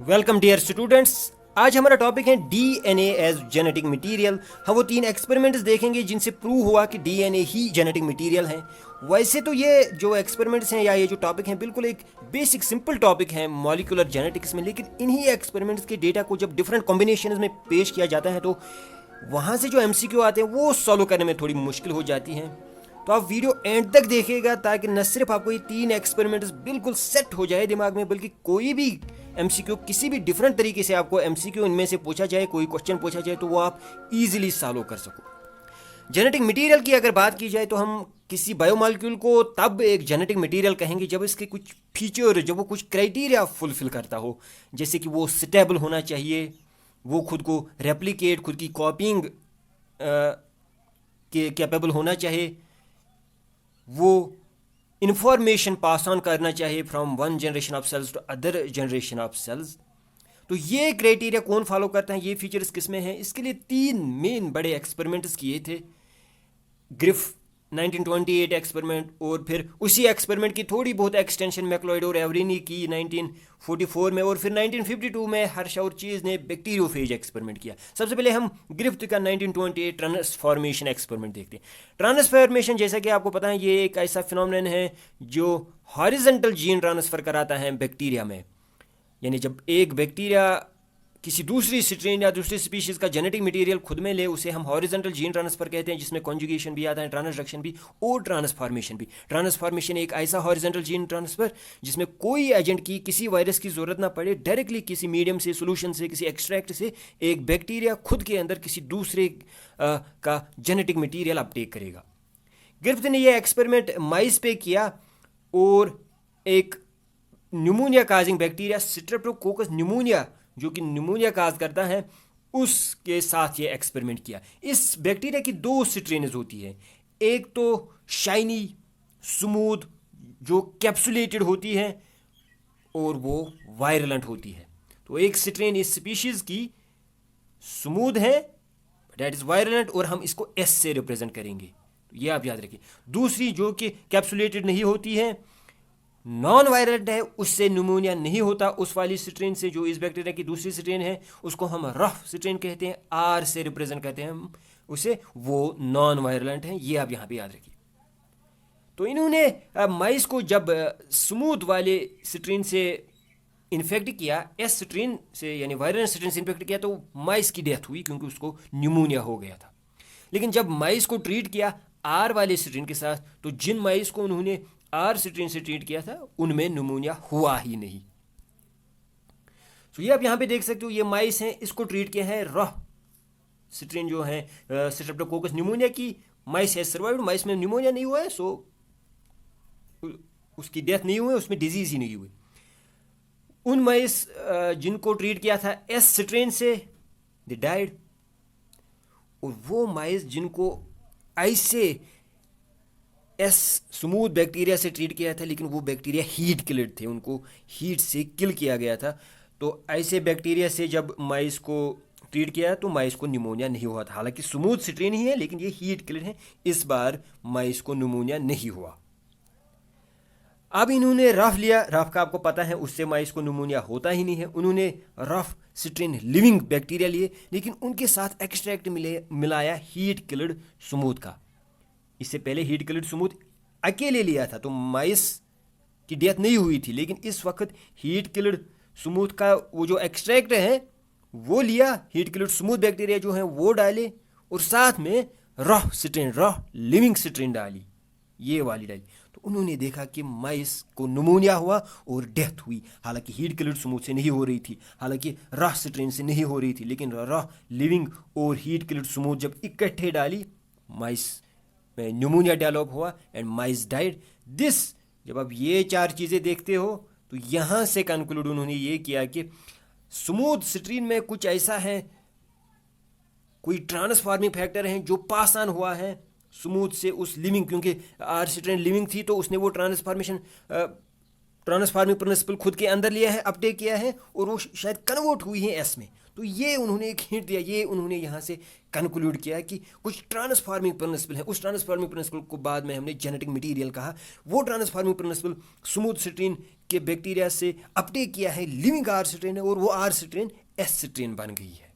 Welcome dear students. आज हमारा topic है डीएनए एज जेनेटिक मटेरियल। हम वो 3 एक्सपेरिमेंट्स देखेंगे जिनसे प्रूव हुआ कि डीएनए ही जेनेटिक मटेरियल है। वैसे तो ये जो एक्सपेरिमेंट्स हैं या ये जो टॉपिक हैं बिल्कुल एक बेसिक सिंपल टॉपिक है मॉलिक्यूलर जेनेटिक्स में, लेकिन इन्हीं एक्सपेरिमेंट्स के डेटा को जब डिफरेंट कॉम्बिनेशन में पेश किया जाता है तो वहाँ से जो एमसीक्यू आते हैं वो सॉल्व करने में थोड़ी मुश्किल हो जाती हैं। तो आप वीडियो एंड तक देखिएगा ताकि न सिर्फ आपको ये 3 एक्सपेरिमेंट्स बिल्कुल सेट हो जाए दिमाग में, बल्कि कोई भी एमसीक्यू किसी भी डिफरेंट तरीके से आपको एमसीक्यू इनमें से पूछा जाए, कोई क्वेश्चन पूछा जाए तो वो आप इजीली सॉल्व कर सको। जेनेटिक मटेरियल की अगर बात की जाए तो हम किसी बायोमॉलिक्यूल को तब एक जेनेटिक मटेरियल कहेंगे जब इसके कुछ फीचर, जब वो कुछ क्राइटेरिया फुलफिल करता हो। जैसे कि वो स्टेबल होना चाहिए, वो खुद को रेप्लिकेट, खुद की कॉपिंग के कैपेबल होना चाहिए, वो इंफॉर्मेशन पास ऑन करना चाहिए from one generation of cells to other generation of cells. तो ये क्राइटेरिया कौन फॉलो करता है, ये फीचर्स किस में हैं, इसके लिए 3 मेन बड़े एक्सपेरिमेंट्स किए थे। ग्रिफ 1928 एक्सपेरिमेंट, और फिर उसी एक्सपेरिमेंट की थोड़ी बहुत एक्सटेंशन मैक्लॉइड और एवरी ने की 1944 में, और फिर 1952 में हर्श और चीज़ ने बैक्टीरियोफेज एक्सपेरिमेंट किया। सबसे पहले हम ग्रिफ्ट का 1928 ट्रांसफॉर्मेशन एक्सपेरिमेंट देखते हैं। ट्रांसफॉर्मेशन जैसा कि आपको पता है ये एक ऐसा फिनोमेनन है जो हॉरिजॉन्टल जीन ट्रांसफ़र कराता है बैक्टीरिया में। यानी जब एक बैक्टीरिया किसी दूसरी स्ट्रेन या दूसरी स्पीशीज़ का जेनेटिक मटेरियल खुद में ले, उसे हम हॉरिजॉन्टल जीन ट्रांसफ़र कहते हैं, जिसमें कॉन्जुगेशन भी आता है, ट्रांसडक्शन भी और ट्रांसफॉर्मेशन भी। ट्रांसफॉर्मेशन एक ऐसा हॉरिजॉन्टल जीन ट्रांसफ़र जिसमें कोई एजेंट की, किसी वायरस की ज़रूरत ना पड़े, डायरेक्टली किसी मीडियम से, सोल्यूशन से, किसी एक्सट्रैक्ट से एक बैक्टीरिया खुद के अंदर किसी दूसरे का जेनेटिक मटीरियल अपटेक करेगा। गिरफ्त ने यह एक्सपेरिमेंट माइस पे किया और एक pneumonia causing bacteria Streptococcus pneumonia, जो कि न्यूमोनिया काज करता है, उसके साथ ये एक्सपेरिमेंट किया। इस बैक्टीरिया की 2 स्ट्रेन्स होती है, एक तो शाइनी स्मूथ जो कैप्सुलेटेड होती है और वो वायरलेंट होती है। तो एक स्ट्रेन इस स्पीशीज़ की स्मूथ है, दैट इज़ वायरलेंट, और हम इसको एस से रिप्रेजेंट करेंगे, तो ये आप याद रखिए। दूसरी जो कि कैप्सुलेटेड नहीं होती है, नॉन वायरलेंट है, उससे न्यूमोनिया नहीं होता, उस वाली स्ट्रेन से, जो इस बैक्टीरिया की दूसरी स्ट्रेन है, उसको हम रफ स्ट्रेन कहते हैं, आर से रिप्रेजेंट करते हैं हम उसे, वो नॉन वायरलेंट है। ये आप यहाँ पे याद रखिए। तो इन्होंने माइस को जब स्मूथ वाले स्ट्रेन से इन्फेक्ट किया, एस स्ट्रेन से यानी वायरलेंट स्ट्रेन से इन्फेक्ट किया, तो माइस की डेथ हुई क्योंकि उसको न्यूमोनिया हो गया था। लेकिन जब माइस को ट्रीट किया आर वाले स्ट्रेन के साथ, तो जिन माइस को उन्होंने आर स्ट्रेन से ट्रीट किया था उनमें न्यूमोनिया हुआ ही नहीं। तो ये आप यहाँ पे देख सकते हो, ये माइस हैं, इसको ट्रीट किया है रॉ स्ट्रेन जो है स्ट्रेप्टोकोकस न्यूमोनिया की। माइस है सर्वाइव्ड, माइस में न्यूमोनिया नहीं हुआ है, सो उसकी डेथ नहीं हुई, उसमें डिजीज ही नहीं हुई। उन माइस जिनको ट्रीट किया था एस स्ट्रेन से, दे डाइड। और वो माइस जिनको ऐसे एस स्मूथ बैक्टीरिया से ट्रीट किया था, लेकिन वो बैक्टीरिया हीट किल्ड थे, उनको हीट से किल किया गया था। तो ऐसे बैक्टीरिया से जब माइस को ट्रीट किया तो माइस को न्यूमोनिया नहीं हुआ था। हालांकि स्मूथ स्ट्रेन ही है लेकिन ये हीट किल्ड है, इस बार माइस को न्यूमोनिया नहीं हुआ। अब इन्होंने रफ लिया, रफ का आपको पता है उससे माइस को न्यूमोनिया होता ही नहीं है। उन्होंने रफ स्ट्रेन लिविंग बैक्टीरिया लिए, लेकिन उनके साथ एक्सट्रैक्ट मिलाया हीट किल्ड स्मूथ का। इससे पहले हीट किल्ड स्मूथ अकेले लिया था तो माइस की डेथ नहीं हुई थी, लेकिन इस वक्त हीट किल्ड स्मूथ का वो जो एक्सट्रैक्ट है वो लिया, हीट किल्ड स्मूथ बैक्टीरिया जो है वो डाले, और साथ में raw strain, raw living strain डाली, ये वाली डाली। तो उन्होंने देखा कि माइस को न्यूमोनिया हुआ और डेथ हुई। हालांकि हीट किल्ड स्मूथ से नहीं हो रही थी, हालांकि रॉ स्ट्रेन से नहीं हो रही थी, लेकिन रॉ लिविंग और हीट किल्ड स्मूथ जब इकट्ठे डाली, माइस में न्यूमोनिया डेवलप हुआ एंड माइस डाइड। दिस, जब आप ये 4 चीज़ें देखते हो तो यहाँ से कंक्लूड उन्होंने ये किया कि स्मूथ स्ट्रेन में कुछ ऐसा है, कोई ट्रांसफॉर्मिंग फैक्टर है जो पास ऑन हुआ है स्मूथ से उस लिविंग, क्योंकि आर स्ट्रेन लिविंग थी तो उसने वो ट्रांसफॉर्मिंग प्रिंसिपल खुद के अंदर लिया है, अपटेक किया है, और वो शायद कन्वर्ट हुई है एस में। तो ये उन्होंने एक हिंट दिया, ये उन्होंने यहाँ से कंक्लूड किया कि कुछ ट्रांसफॉर्मिंग प्रिंसिपल है। उस ट्रांसफॉर्मिंग प्रिंसिपल को बाद में हमने जेनेटिक मटेरियल कहा। वो ट्रांसफॉर्मिंग प्रिंसिपल स्मूथ स्ट्रेन के बैक्टीरिया से अपटेक किया है लिविंग आर स्ट्रेन है और वो आर स्ट्रेन एस स्ट्रेन बन गई है।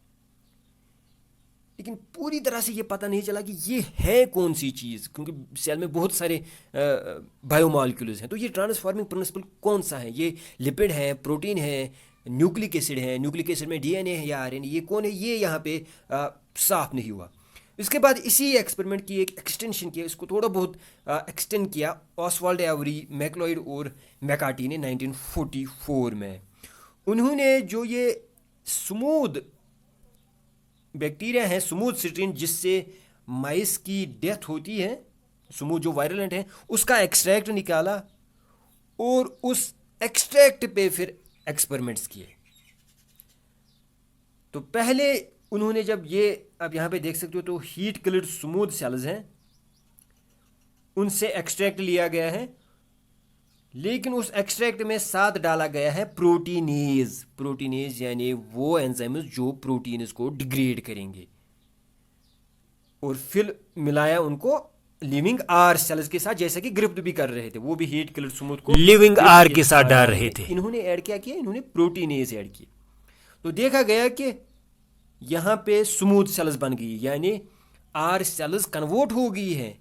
लेकिन पूरी तरह से ये पता नहीं चला कि ये है कौन सी चीज़, क्योंकि सेल में बहुत सारे बायोमॉलिक्यूल्स हैं। तो ये ट्रांसफॉर्मिंग प्रिंसिपल कौन सा है? ये लिपिड है, प्रोटीन है, न्यूक्लिक एसिड है, न्यूक्लिक एसिड में डीएनए है या आरएनए, ये कौन है? ये यहाँ पे साफ नहीं हुआ। इसके बाद इसी एक्सपेरिमेंट की एक एक्सटेंशन किया, इसको थोड़ा बहुत एक्सटेंड किया ऑसवाल्ड एवरी, मैक्लॉइड और मैकार्टी ने 1944 में। उन्होंने जो ये स्मूथ बैक्टीरिया है, स्मूथ सिट्रीन, जिससे माइस की डेथ होती है, स्मूथ जो वायरलेंट है, उसका एक्सट्रैक्ट निकाला और उस एक्सट्रैक्ट पे फिर एक्सपेरिमेंट्स किए। तो पहले उन्होंने जब ये, अब यहाँ पे देख सकते हो तो हीट किल्ड स्मूथ सेल्स हैं, उनसे एक्सट्रैक्ट लिया गया है, लेकिन उस एक्सट्रैक्ट में साथ डाला गया है प्रोटीनेज। प्रोटीनेज यानी वो एंजाइम्स जो प्रोटीन्स को डिग्रेड करेंगे, और फिर मिलाया उनको लिविंग आर सेल्स के साथ, जैसा कि ग्रिफ्ट भी कर रहे थे, वो भी हीट किल्ड स्मूथ को लिविंग आर के साथ डाल रहे थे। इन्होंने ऐड क्या किया? इन्होंने प्रोटीनेज ऐड किए। तो देखा गया कि यहाँ पे स्मूथ सेल्स बन गई, यानी आर सेल्स कन्वर्ट हो गई है।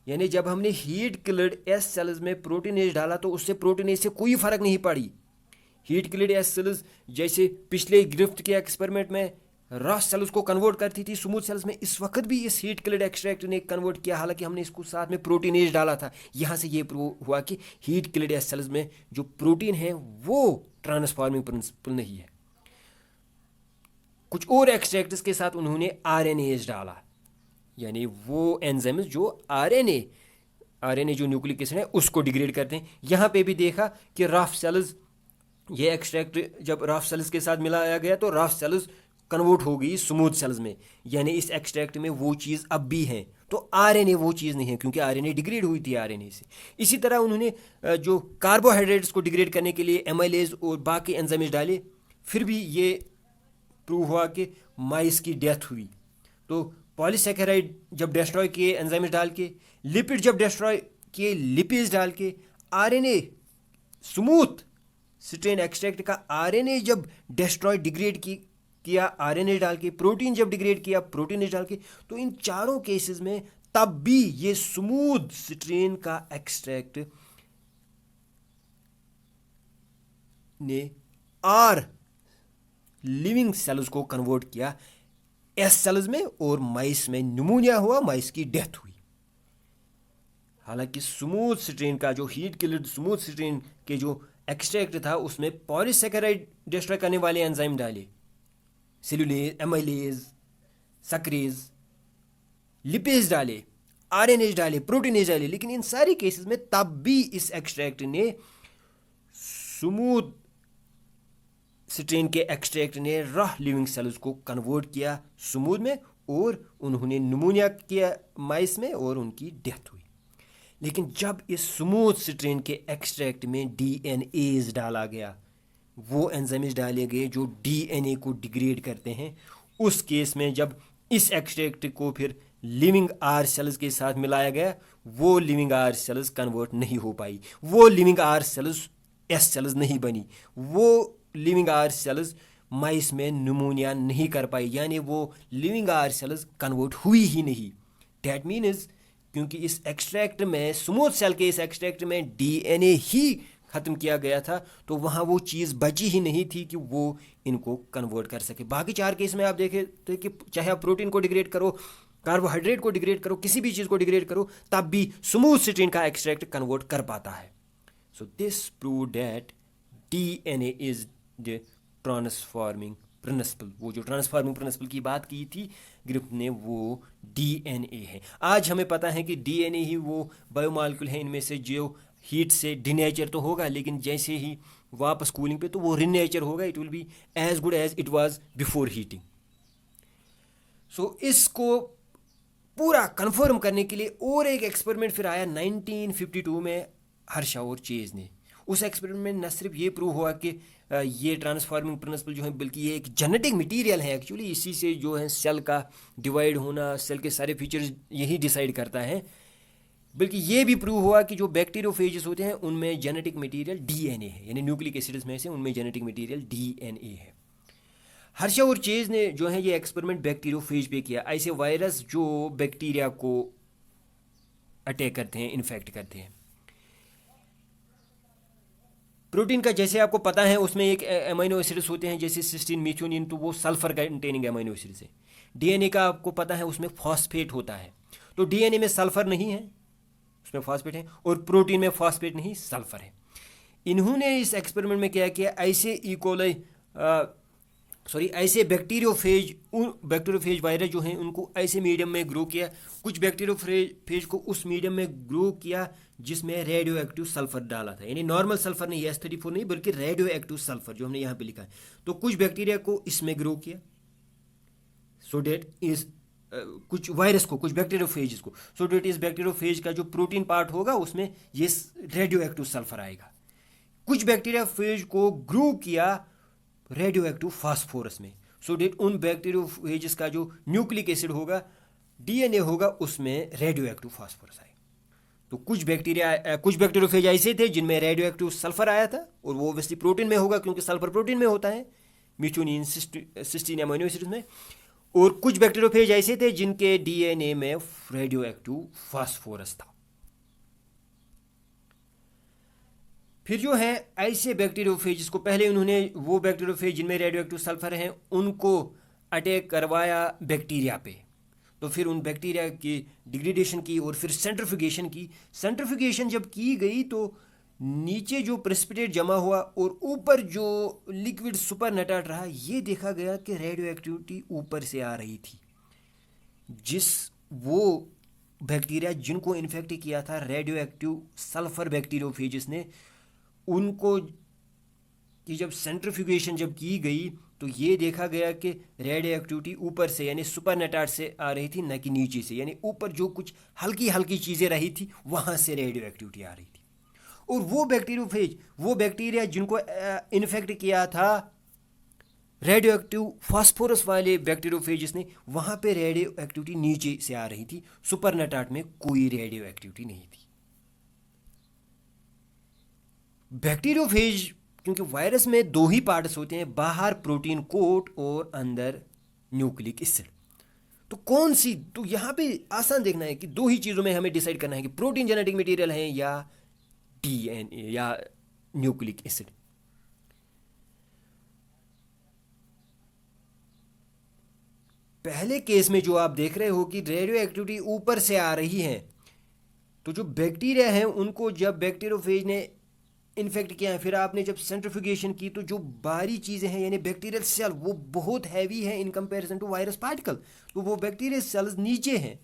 यानी जब हमने हीट किल्ड एस सेल्स में प्रोटीनेज डाला तो उससे प्रोटीनेज से कोई फर्क नहीं पड़ी। हीट किल्ड एस सेल्स जैसे पिछले ग्रिफ्ट के एक्सपेरिमेंट में रॉस सेल्स को कन्वर्ट करती थी स्मूथ सेल्स में, इस वक्त भी इस हीट किल्ड एक्सट्रैक्ट ने कन्वर्ट किया, हालांकि हमने इसको साथ में प्रोटीनेज डाला था। यहाँ से ये प्रूव हुआ कि हीट किल्ड एस सेल्स में जो प्रोटीन है वो ट्रांसफॉर्मिंग प्रिंसिपल नहीं है। कुछ और एक्सट्रैक्ट्स के साथ उन्होंने आरएनएज डाला, यानी वो एंजाइम्स जो आरएनए जो न्यूक्लिक एसिड है उसको डिग्रेड करते हैं। यहाँ पे भी देखा कि राफ सेल्स, ये एक्सट्रैक्ट जब राफ सेल्स के साथ मिलाया गया तो राफ सेल्स कन्वर्ट हो गई स्मूथ सेल्स में, यानी इस एक्सट्रैक्ट में वो चीज़ अब भी है। तो आरएनए वो चीज़ नहीं है, क्योंकि आरएनए डिग्रेड हुई थी आरएनए से। इसी तरह उन्होंने जो कार्बोहाइड्रेट्स को डिग्रेड करने के लिए एमाइलेज और बाकी एंजाइम्स डाले, फिर भी ये प्रूव हुआ कि माइस की डेथ हुई। तो पॉलीसैकेराइड जब डिस्ट्रॉय किए एंजाइम्स डाल के, लिपिड जब डिस्ट्रॉय किए लिपिड्स डाल के, आरएनए स्मूथ स्ट्रेन एक्सट्रैक्ट का आरएनए जब डिस्ट्रॉय डिग्रेड किया आरएनए डाल के, प्रोटीन जब डिग्रेड किया प्रोटीन डाल के, तो इन चारों केसेस में तब भी ये स्मूथ स्ट्रेन का एक्सट्रैक्ट ने आर लिविंग सेल्स को कन्वर्ट किया एस सेल्स में, और माइस में न्यूमोनिया हुआ, माइस की डेथ हुई। हालांकि स्मूथ स्ट्रेन का जो हीट किल्ड स्मूथ स्ट्रेन के जो एक्सट्रैक्ट था उसमें पॉलीसैकेराइड डिस्ट्रॉय करने वाले एंजाइम डाले, सेलुलेज, एमाइलेज, सक्रेज, लिपेज डाले, आरएनएज डाले, प्रोटीनेज डाले, लेकिन इन सारी केसेस में तब भी इस एक्सट्रैक्ट ने स्मूथ स्ट्रेन के एक्सट्रैक्ट ने रॉ लिविंग सेल्स को कन्वर्ट किया स्मूथ में, और उन्होंने न्यूमोनिया किया माइस में और उनकी डेथ हुई। लेकिन जब इस स्मूथ स्ट्रेन के एक्सट्रैक्ट में डीएनएज डाला गया, वो एंजाइम्स डाले गए जो डीएनए को डिग्रेड करते हैं, उस केस में जब इस एक्सट्रैक्ट को फिर लिविंग आर सेल्स के साथ मिलाया गया, वो लिविंग आर सेल्स कन्वर्ट नहीं हो पाई, वो living are cells as cells नहीं बनी, वो लिविंग आर सेल्स माइस में न्यूमोनिया नहीं कर पाई, यानी वो लिविंग आर सेल्स कन्वर्ट हुई ही नहीं। डैट मीन्स क्योंकि इस एक्सट्रैक्ट में, स्मूथ सेल के इस एक्सट्रैक्ट में डीएनए ही ख़त्म किया गया था, तो वहाँ वो चीज़ बची ही नहीं थी कि वो इनको कन्वर्ट कर सके। बाकी चार केस में आप देखें तो कि चाहे आप प्रोटीन को डिग्रेड करो, कार्बोहाइड्रेट को डिग्रेड करो, किसी भी चीज़ को डिग्रेड करो, तब भी स्मूथ स्ट्रेन का एक्सट्रैक्ट कन्वर्ट कर पाता है। So this prove that DNA is the transforming principle. वो जो ट्रांसफॉर्मिंग प्रिंसिपल की बात की थी ग्रिफ्ट ने, वो डीएनए है। आज हमें पता है कि डीएनए ही वो बायोमॉलिक्यूल है इनमें से जो हीट से डिनेचर तो होगा, लेकिन जैसे ही वापस कूलिंग पे तो वो रिनेचर होगा, it will be as good as it was before heating. So इसको पूरा कंफर्म करने के लिए और एक एक्सपेरिमेंट फिर आया 1952 में हर्शा और चेज ने। उस एक्सपेरिमेंट में न सिर्फ ये प्रूव हुआ कि ये ट्रांसफॉर्मिंग प्रिंसिपल जो है, बल्कि ये एक जेनेटिक मटेरियल है एक्चुअली, इसी से जो है सेल का डिवाइड होना, सेल के सारे फीचर्स यही डिसाइड करता है। बल्कि ये भी प्रूव हुआ कि जो बैक्टीरियोफेजेस होते हैं उनमें जेनेटिक मटेरियल डीएनए है, यानी न्यूक्लिक एसिड्स में से उनमें जेनेटिक मटेरियल डीएनए है। हर्शा और चेज ने जो है ये एक्सपेरिमेंट बैक्टीरियोफेज पे किया। ऐसे वायरस जो बैक्टीरिया को अटैक करते हैं, इन्फेक्ट करते हैं। प्रोटीन का जैसे आपको पता है उसमें एक अमीनो एसिड्स होते हैं जैसे सिस्टीन, मिथ्योनिन, तो वो सल्फर कंटेनिंग अमीनो एसिड्स है। डीएनए का आपको पता है उसमें फॉस्फेट होता है, तो डीएनए में सल्फर नहीं है, उसमें फॉस्फेट है, और प्रोटीन में फॉस्फेट नहीं, सल्फर है। इन्होंने इस एक्सपेरिमेंट में क्या किया, ऐसे इकोलाई ऐसे बैक्टीरियोफेज वायरस जो हैं उनको ऐसे मीडियम में ग्रो किया। कुछ बैक्टीरियोफेज को उस मीडियम में ग्रो किया जिसमें रेडियो एक्टिव सल्फर डाला था, यानी नॉर्मल सल्फर नहीं, S34 नहीं, बल्कि रेडियो एक्टिव सल्फर जो हमने यहाँ पे लिखा है। तो कुछ बैक्टीरिया को इसमें ग्रो किया, सो डेट इज कुछ वायरस को, कुछ बैक्टीरियोफेज को, सो डेट इस बैक्टीरियोफेज का जो प्रोटीन पार्ट होगा उसमें ये रेडियो एक्टिव सल्फर आएगा। कुछ बैक्टीरियोफेज को ग्रो किया रेडियो एक्टिव फास्फोरस में, सो डेट उन बैक्टीरियोफेजेस का जो न्यूक्लिक एसिड होगा, डीएनए होगा, उसमें रेडियो एक्टिव फास्फोरस आएगा। तो कुछ बैक्टीरियोफेज ऐसे थे जिनमें रेडियो एक्टिव सल्फर आया था, और वो ऑब्वियसली प्रोटीन में होगा क्योंकि सल्फर प्रोटीन में होता है, मिथ्योनिन, सिस्टीन अमीनो एसिड्स में। और कुछ बैक्टीरियोफेज ऐसे थे जिनके डीएनए में रेडियो एक्टिव फास्फोरस था। फिर जो है ऐसे बैक्टीरियोफेज को पहले उन्होंने वो बैक्टीरियोफेज जिनमें रेडियो एक्टिव सल्फर हैं उनको अटैक करवाया बैक्टीरिया पे, तो फिर उन बैक्टीरिया की डिग्रेडेशन की और फिर सेंट्रीफ्यूगेशन की। सेंट्रीफ्यूगेशन जब की गई तो नीचे जो प्रेसिपिटेट जमा हुआ और ऊपर जो लिक्विड सुपर नेटाट रहा, ये देखा गया कि रेडियो एक्टिविटी ऊपर से आ रही थी। जिस वो बैक्टीरिया जिनको इन्फेक्ट किया था रेडियो एक्टिव सल्फर बैक्टीरियोफेजिस ने, उनको कि जब सेंट्रीफ्यूगेशन जब की गई तो ये देखा गया कि रेडियो एक्टिविटी ऊपर से यानी सुपर नेटाट से आ रही थी, न कि नीचे से, यानी ऊपर जो कुछ हल्की हल्की चीज़ें रही थी वहाँ से रेडियो एक्टिविटी आ रही थी। और वो बैक्टीरियोफेज, वो बैक्टीरिया जिनको इन्फेक्ट किया था रेडियो एक्टिव फास्फोरस वाले बैक्टीरियोफेजिस ने, वहाँ पे रेडियो एक्टिविटी नीचे से आ रही थी, सुपर नेटाट में कोई रेडियो एक्टिविटी नहीं थी। बैक्टीरियोफेज, क्योंकि वायरस में दो ही पार्ट्स होते हैं, बाहर प्रोटीन कोट और अंदर न्यूक्लिक एसिड, तो कौन सी, तो यहाँ पे आसान देखना है कि दो ही चीज़ों में हमें डिसाइड करना है कि प्रोटीन जेनेटिक मटेरियल है या डीएनए या न्यूक्लिक एसिड। पहले केस में जो आप देख रहे हो कि रेडियो एक्टिविटी ऊपर से आ रही है, तो जो बैक्टीरिया हैं उनको जब बैक्टीरियोफेज ने इन्फेक्ट किया है, फिर आपने जब सेंट्रीफ्यूगेशन की तो जो बाहरी चीज़ें हैं यानी बैक्टीरियल सेल वो बहुत हैवी है in comparison to virus particle, तो वो बैक्टीरियल सेल्स नीचे हैं,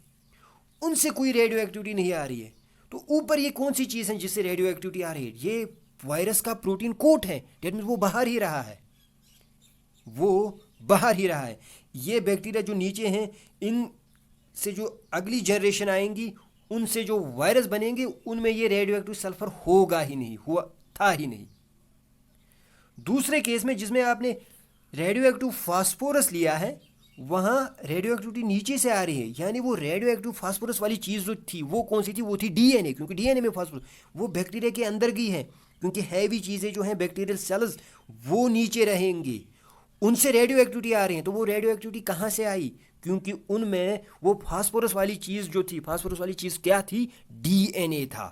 उनसे कोई रेडियो एक्टिविटी नहीं आ रही है। तो ऊपर ये कौन सी चीज़ है जिससे रेडियो एक्टिविटी आ रही है? ये वायरस का प्रोटीन कोट है, डेट मीन्स वो बाहर ही रहा है, वो बाहर ही रहा है। ये बैक्टीरिया जो नीचे हैं, इन से जो अगली जनरेशन आएंगी उनसे जो वायरस बनेंगे उनमें ये रेडियो एक्टिव सल्फर होगा ही नहीं, हुआ था ही नहीं। दूसरे केस में जिसमें आपने रेडियो एक्टिव फास्फोरस लिया है, वहाँ रेडियो एक्टिविटी नीचे से आ रही है, यानी वो रेडियो एक्टिव फास्फोरस वाली चीज़ जो थी वो कौन सी थी? वो थी डीएनए, क्योंकि डीएनए में फास्फोरस वो बैक्टीरिया के अंदर गई है, क्योंकि हैवी चीज़ें जो हैं बैक्टीरियल सेल्स वो नीचे रहेंगी, उनसे रेडियो एक्टिविटी आ रही है। तो वो रेडियो एक्टिविटी कहाँ से आई? क्योंकि उनमें वो फास्फोरस वाली चीज़ जो थी, फास्फोरस वाली चीज़ क्या थी? डीएनए था,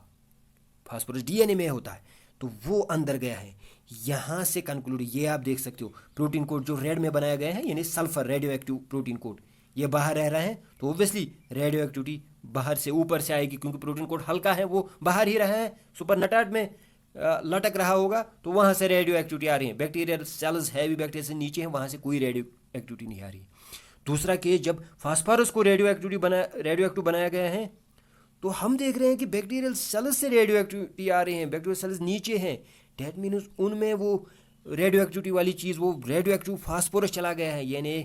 फास्फोरस डीएनए में होता है, तो वो अंदर गया है। यहाँ से कंक्लूड ये आप देख सकते हो, प्रोटीन कोड जो रेड में बनाया गया है यानी sulphur radio active protein code, ये बाहर रह रहा है, तो ऑब्वियसली रेडियो एक्टिविटी बाहर से ऊपर से आएगी, क्योंकि प्रोटीन कोड हल्का है, वो बाहर ही रहा है, सुपर नेटाट में लटक रहा होगा, तो वहाँ से रेडियो एक्टिविटी आ रही है। बैक्टीरियल सेल्स हैवी बैक्टीरिया से नीचे हैं, वहाँ से कोई रेडियो एक्टिविटी नहीं आ रही है। दूसरा केस, जब फास्फोरस को रेडियो एक्टिव बनाया गया है, तो हम देख रहे हैं कि बैक्टीरियल सेल्स से रेडियो एक्टिविटी आ रही है, बैक्टीरियल सेल्स नीचे हैं, डेट मीन्स उनमें वो रेडियो एक्टिविटी वाली चीज़, वो रेडियो एक्टिव फास्फोरस चला गया है, यानी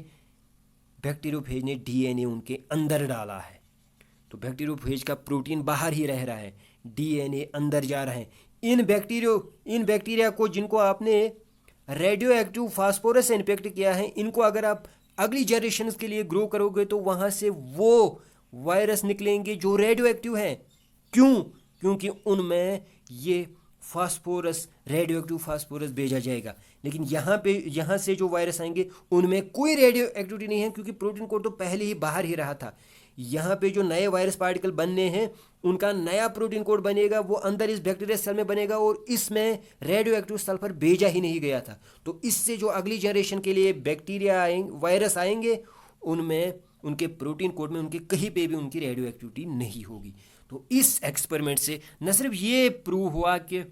बैक्टीरियोफेज ने डीएनए उनके अंदर डाला है। तो बैक्टीरियोफेज का प्रोटीन बाहर ही रह रहा है, डीएनए अंदर जा रहा है। इन बैक्टीरिया को जिनको आपने रेडियो एक्टिव फास्फोरस से इन्फेक्ट किया है, इनको अगर आप अगली जनरेशन के लिए ग्रो करोगे तो वहाँ से वो वायरस निकलेंगे जो रेडियो एक्टिव हैं, क्यों? क्योंकि उनमें ये फास्फोरस, रेडियो एक्टिव फास्फोरस भेजा जाएगा। लेकिन यहाँ से जो वायरस आएंगे उनमें कोई रेडियो एक्टिविटी नहीं है, क्योंकि प्रोटीन कोड तो पहले ही बाहर ही रहा था। यहाँ पे जो नए वायरस पार्टिकल बनने हैं उनका नया प्रोटीन कोड बनेगा, वो अंदर इस बैक्टीरिया सेल में बनेगा और इसमें रेडियो एक्टिव सल्फर भेजा ही नहीं गया था। तो इससे जो अगली जनरेशन के लिए बैक्टीरिया आएंगे, वायरस आएंगे, उनमें उनके प्रोटीन कोड में उनके कहीं पे भी उनकी रेडियो एक्टिविटी नहीं होगी। तो इस एक्सपेरिमेंट से न सिर्फ ये प्रूव हुआ कि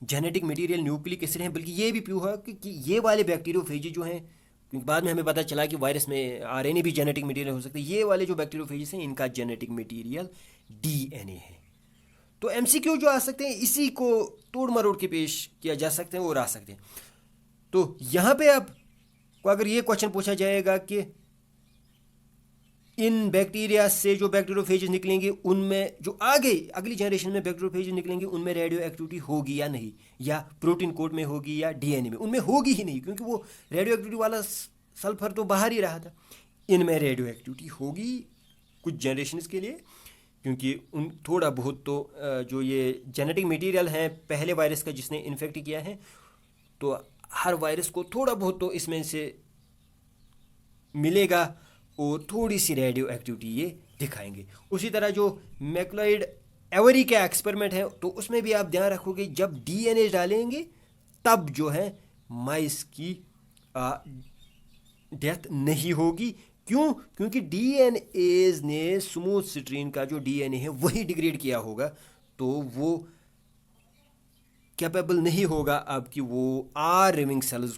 जेनेटिक मटेरियल न्यूक्लिक एसिड हैं, बल्कि ये भी प्रूव हुआ कि ये वाले बैक्टीरियोफेजी जो हैं, क्योंकि बाद में हमें पता चला कि वायरस में आरएनए भी जेनेटिक मटेरियल हो सकता है, ये वाले जो बैक्टीरियोफेजिस हैं इनका जेनेटिक मटेरियल डीएनए है। तो एमसीक्यू जो आ सकते हैं इसी को तोड़ मरोड़ के पेश किया जा सकते हैं और आ सकते हैं। तो यहाँ पे आपको अगर ये क्वेश्चन पूछा जाएगा कि इन बैक्टीरिया से जो बैक्टीरियोफेजेस निकलेंगे उनमें जो आगे अगली जनरेशन में बैक्टीरियोफेजेस निकलेंगे उनमें रेडियो एक्टिविटी होगी या नहीं, या प्रोटीन कोड में होगी या डीएनए में, उनमें होगी ही नहीं, क्योंकि वो रेडियो एक्टिविटी वाला सल्फर तो बाहर ही रहा था। इनमें रेडियो एक्टिविटी होगी कुछ जनरेशन के लिए, क्योंकि उन थोड़ा बहुत तो जो ये जेनेटिक मटेरियल है पहले वायरस का जिसने इन्फेक्ट किया है, तो हर वायरस को थोड़ा बहुत तो इसमें से मिलेगा और थोड़ी सी रेडियो एक्टिविटी ये दिखाएंगे। उसी तरह जो मैक्लोइड एवरी का एक्सपेरिमेंट है, तो उसमें भी आप ध्यान रखोगे जब डीएनए डालेंगे तब जो है माइस की डेथ नहीं होगी। क्यों? क्योंकि डीएनएज ने स्मूथ स्ट्रेन का जो डीएनए है वही डिग्रेड किया होगा, तो वो कैपेबल नहीं होगा अब कि वो आर लिविंग सेल्स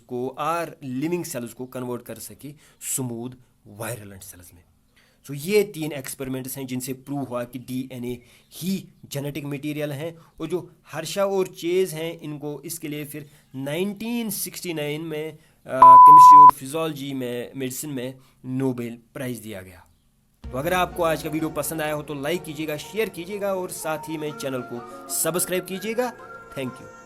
को कन्वर्ट कर सके स्मूथ वायरलेंट सेल्स में। सो ये 3 एक्सपेरिमेंट्स हैं जिनसे प्रूव हुआ कि डीएनए ही जेनेटिक मटेरियल हैं। और जो हर्षा और चेज हैं, इनको इसके लिए फिर 1969 में केमिस्ट्री और फिजियोलॉजी में, मेडिसिन में नोबेल प्राइज़ दिया गया। तो अगर आपको आज का वीडियो पसंद आया हो तो लाइक कीजिएगा, शेयर कीजिएगा और साथ ही में चैनल को सब्सक्राइब कीजिएगा। Thank you.